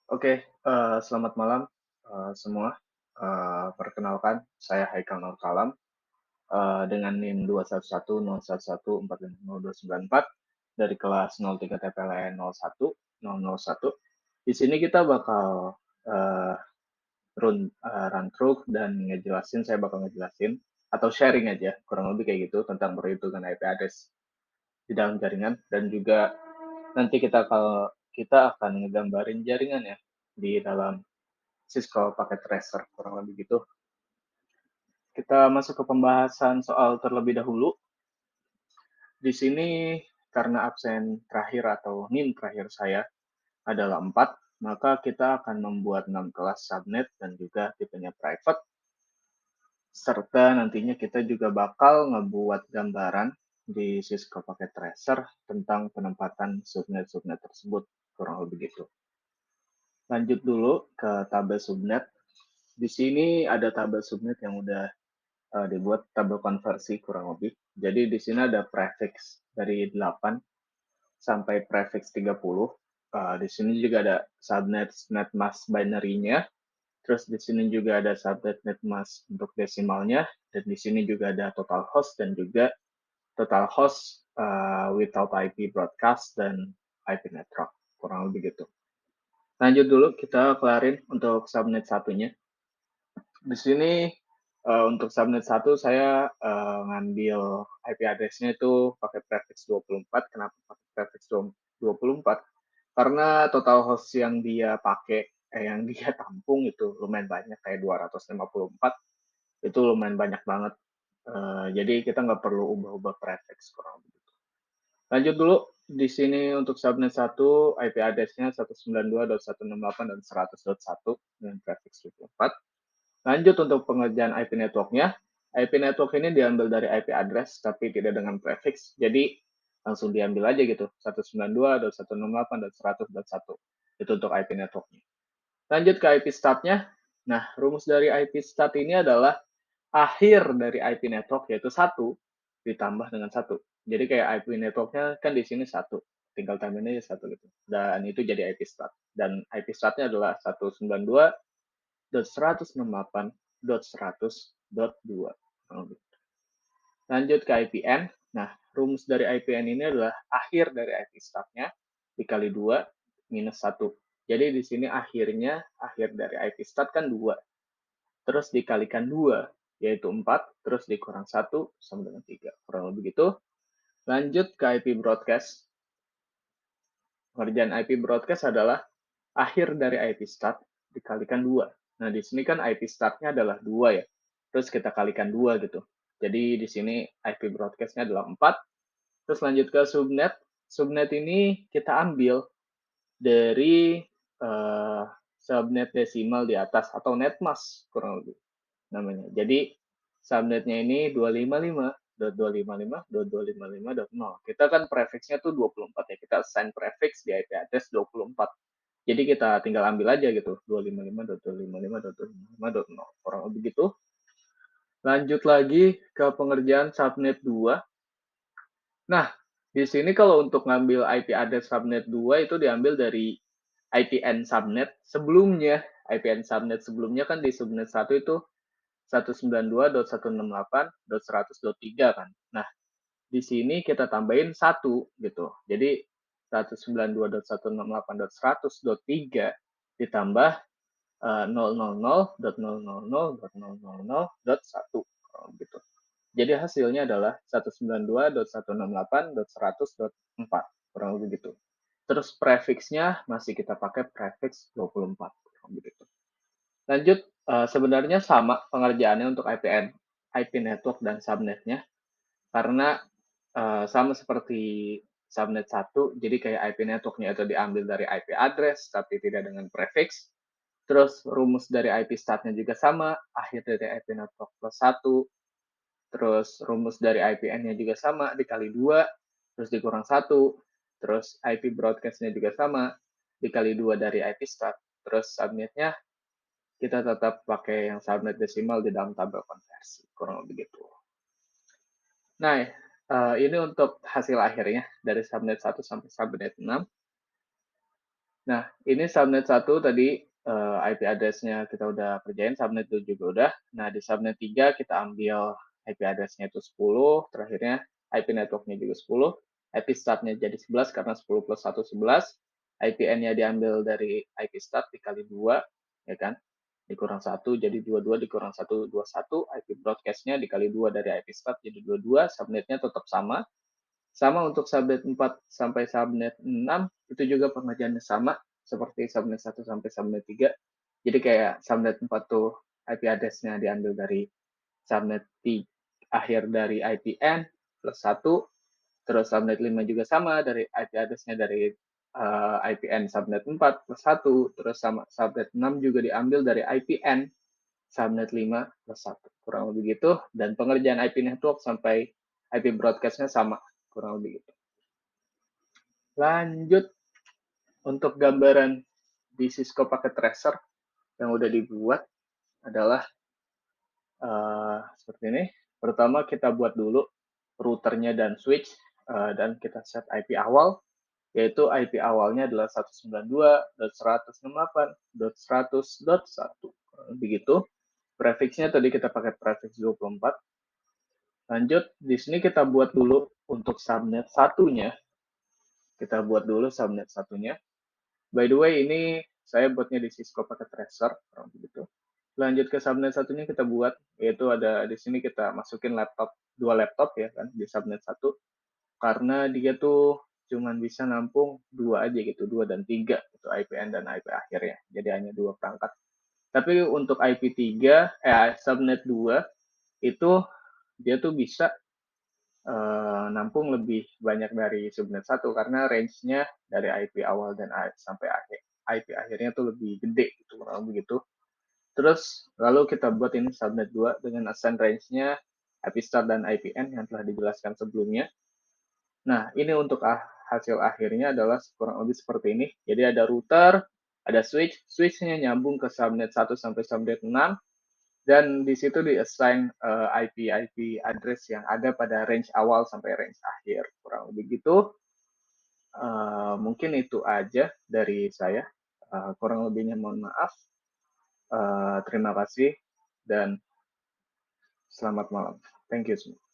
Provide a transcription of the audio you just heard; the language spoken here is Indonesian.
Oke, selamat malam, semua. Perkenalkan, saya Haikal Nurkalam, dengan NIM 2111011450294 dari kelas 03 TPLN 01001. Di sini kita bakal eee, run through dan saya bakal ngejelasin atau sharing aja, kurang lebih kayak gitu, tentang perhitungan IP address di dalam jaringan dan juga nanti kita akan ngegambarin jaringan ya di dalam Cisco Packet Tracer, kurang lebih gitu. Kita masuk ke pembahasan soal terlebih dahulu. Di sini karena absen terakhir atau NIM terakhir saya adalah 4, maka kita akan membuat 6 kelas subnet dan juga tipenya private, serta nantinya kita juga bakal ngebuat gambaran di Cisco Packet Tracer tentang penempatan subnet-subnet tersebut, kurang lebih gitu. Lanjut dulu ke tabel subnet. Di sini ada tabel subnet yang udah dibuat tabel konversi kurang lebih. Jadi di sini ada prefix dari 8 sampai prefix 30. Di sini juga ada subnet netmask binary-nya. Terus di sini juga ada subnet netmask untuk desimalnya. Dan di sini juga ada total host dan juga total host without IP broadcast dan IP network. Kurang lebih gitu. Lanjut dulu, kita kelarin untuk subnet satunya. Di sini untuk subnet 1 saya ngambil IP address-nya itu pakai prefix 24. Kenapa pakai prefix 24? Karena total host yang dia pakai, yang dia tampung itu lumayan banyak, kayak 254, itu lumayan banyak banget. Jadi kita nggak perlu ubah-ubah prefix, kurang lebih gitu. Lanjut dulu, di sini untuk subnet 1, IP address-nya 192.168 dan 100.1 dengan prefix 24. Lanjut untuk pengerjaan IP network-nya. IP network ini diambil dari IP address, tapi tidak dengan prefix. Jadi langsung diambil aja gitu, 192.168.100.1. Itu untuk IP network-nya. Lanjut ke IP start-nya. Nah, rumus dari IP start ini adalah akhir dari IP network, yaitu 1 ditambah dengan 1. Jadi kayak IP network-nya kan di sini 1, tinggal tambahin aja 1 gitu. Dan itu jadi IP start. Dan IP start-nya adalah 192.168.100.2. Lanjut ke IPN. Nah, rumus dari IPN ini adalah akhir dari IP start-nya dikali 2 minus 1. Jadi di sini akhir dari IP start kan 2. Terus dikalikan 2, yaitu 4. Terus dikurang 1, sama dengan 3. Kurang lebih gitu. Lanjut ke IP broadcast. Pengerjaan IP broadcast adalah akhir dari IP start dikalikan 2. Nah, di sini kan IP start-nya adalah 2 ya. Terus kita kalikan 2 gitu. Jadi di sini IP broadcast-nya adalah 4. Terus lanjut ke subnet. Subnet ini kita ambil dari subnet desimal di atas atau netmask kurang lebih namanya. Jadi subnetnya ini 255.255.255.0. Kita kan prefixnya tuh 24 ya. Kita assign prefix di IP address 24. Jadi kita tinggal ambil aja gitu, 255.255.255.0, kurang lebih gitu. Lanjut lagi ke pengerjaan subnet 2. Nah, di sini kalau untuk ngambil IP address subnet 2 itu diambil dari IPN subnet sebelumnya. IPN subnet sebelumnya kan di subnet 1 itu 192.168.100.3 kan. Nah, di sini kita tambahin 1 gitu. Jadi 192.168.100.3 ditambah 000.000.000.1 gitu. Jadi hasilnya adalah 192.168.100.4 kurang lebih gitu. Terus prefixnya masih kita pakai prefix 24 kurang lebih gitu. Lanjut, sebenarnya sama pengerjaannya untuk IPN, IP network dan subnetnya karena sama seperti subnet 1, jadi kayak IP network-nya itu diambil dari IP address tapi tidak dengan prefix. Terus rumus dari IP start-nya juga sama, akhir dari IP network plus 1. Terus rumus dari IPN-nya juga sama, dikali 2, terus dikurang 1. Terus IP broadcast-nya juga sama, dikali 2 dari IP start. Terus subnet-nya kita tetap pakai yang subnet desimal di dalam tabel konversi, kurang lebih gitu. Nah, ini untuk hasil akhirnya dari subnet 1 sampai subnet 6. Nah, ini subnet 1 tadi IP address-nya kita udah kerjain, subnet 2 juga udah. Nah, di subnet 3 kita ambil IP address-nya itu 10, terakhirnya IP network-nya juga 10, IP start-nya jadi 11 karena 10 plus 1 11, IPN-nya diambil dari IP start dikali 2, ya kan? Dikurang 1 jadi 22, dikurang 1 21, IP broadcast-nya dikali 2 dari IP start jadi 22, subnet-nya tetap sama. Sama untuk subnet 4 sampai subnet 6, itu juga pengerjaannya sama, seperti subnet 1 sampai subnet 3. Jadi kayak subnet 4 tuh IP address-nya diambil dari subnet akhir dari IPN plus 1, terus subnet 5 juga sama, dari IP address-nya dari IPN subnet 4 plus 1, terus sama subnet 6 juga diambil dari IPN subnet 5 plus 1. Kurang lebih gitu, dan pengerjaan IP network sampai IP broadcast-nya sama, kurang lebih gitu. Lanjut untuk gambaran di Cisco Packet Tracer yang udah dibuat adalah seperti ini. Pertama kita buat dulu routernya dan switch dan kita set IP awal, yaitu IP awalnya adalah 192.168.100.1. Begitu. Prefixnya tadi kita pakai prefix 24. Lanjut, di sini kita buat dulu untuk subnet satunya. Kita buat dulu subnet satunya. By the way, ini saya buatnya di Cisco Packet Tracer, begitu. Lanjut ke subnet satunya kita buat, yaitu ada di sini kita masukin dua laptop ya kan, di subnet satu, karena dia tuh cuman bisa nampung dua aja gitu, 2 dan 3, itu IPN dan IP akhirnya, jadi hanya dua perangkat. Tapi untuk IP3, subnet 2, itu dia tuh bisa nampung lebih banyak dari subnet satu karena range-nya dari IP awal dan sampai IP akhirnya tuh lebih gede gitu, kurang begitu. Terus lalu kita buat ini subnet 2 dengan assign range-nya IP start dan IPN yang telah dijelaskan sebelumnya. Nah, ini untuk hasil akhirnya adalah kurang lebih seperti ini. Jadi ada router, ada switch, switch-nya nyambung ke subnet 1 sampai subnet 6, dan di situ di-assign IP address yang ada pada range awal sampai range akhir. Kurang lebih gitu. Mungkin itu aja dari saya. Kurang lebihnya mohon maaf. Terima kasih dan selamat malam. Thank you semua.